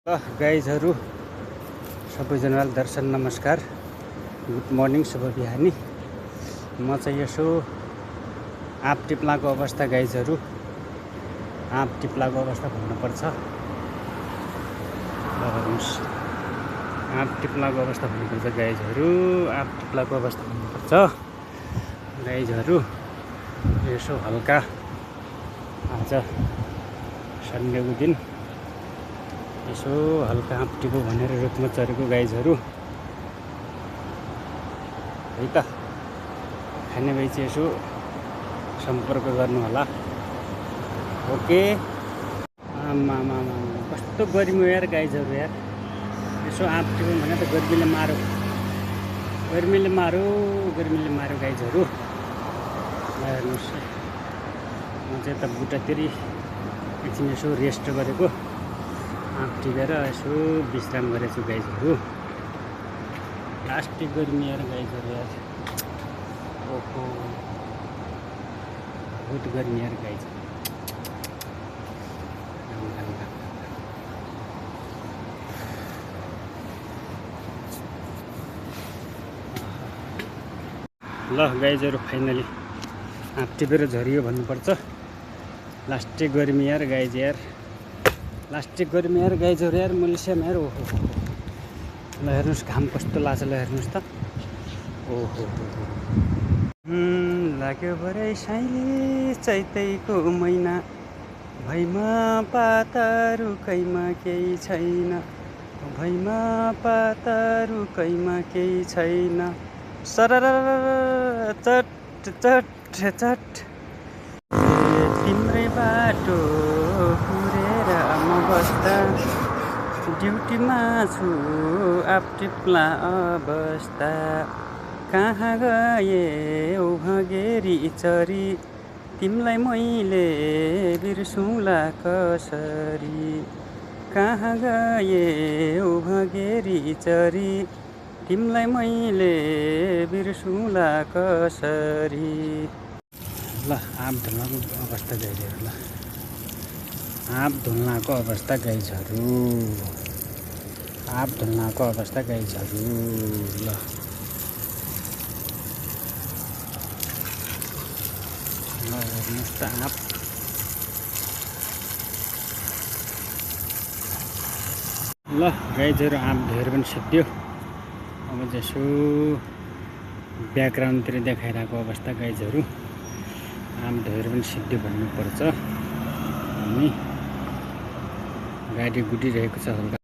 गाइजहरू सबैजनालाई दर्शन नमस्कार, good morning, शुभ बिहानी। म चाहिँ यसो आँप टिप्लाको अवस्था गाइजहरू, आँप टिप्लाको अवस्था भन्नुपर्छ। हेर्नुहोस्, आँप टिप्लाको अवस्था भन्नुपर्छ गाइजहरू, आँप टिप्लाको अवस्था भन्नुपर्छ गाइजहरू। यसो हल्का आज सन्डेको दिन यसो हल्का आँप टिपो भनेर रुखमा चढेको गाइजहरू है त। खाने भए चाहिँ यसो सम्पर्क गर्नु होला। ओके। आमा कस्तो गर्मी हो यार गाइजहरू, यार यसो आँप टिपो भने त गर्मीले मारो गाइजहरू। हेर्नुहोस्, म चाहिँ त बुट्टातिर एकछिन यसो रेस्ट गरेको, आँप टिपेर यसो विश्राम गरेछु गाइजहरू। लास्टै गर्मी यार गाइजहरू, यार ओहो बहुत गर्मी यार गाइज। ल गाइजहरू, फाइनली आँप टिपेर झरियो भन्नुपर्छ। लास्टै गर्मी यार गाइज, यार लास्टै गर्मी यार गाइजहरू, यार मलेसियामा यार। ओहो ल हेर्नुहोस् घाम कस्तो लाग्छ, ल हेर्नुहोस् त। ओहो लाग्यो भरै साइले चैतैको महिना, भैमा पाता रुखैमा केही छैन, भैमा पाता रुखैमा केही छैन। सरर चट चट चट तिम्रै बाटो कुरेर म बस्दा, ड्युटीमा छु आँप टिप्ला अवस्था। कहाँ गए औ भगेरी चरी, तिमीलाई मैले बिर्सौँला कसरी। कहाँ गए औ भगेरी चरी, तिमीलाई मैले बिर्सौँला कसरी। ल आँप ढुल्नाको अवस्था गाइजहरू, ल आँप ढुल्नाको अवस्था गाइजहरू, आँप ढुल्नाको अवस्था गाइजहरू। ल हेर्नुहोस् त आँप। ल गाइजहरू, आँप धोएर पनि सिद्धियो। अब जसो ब्याकग्राउन्डतिर देखाइरहेको अवस्था गाइजहरू, आँप धोएर पनि सिद्धियो भन्नुपर्छ। अनि गाडी गुडिरहेको छ हल्का।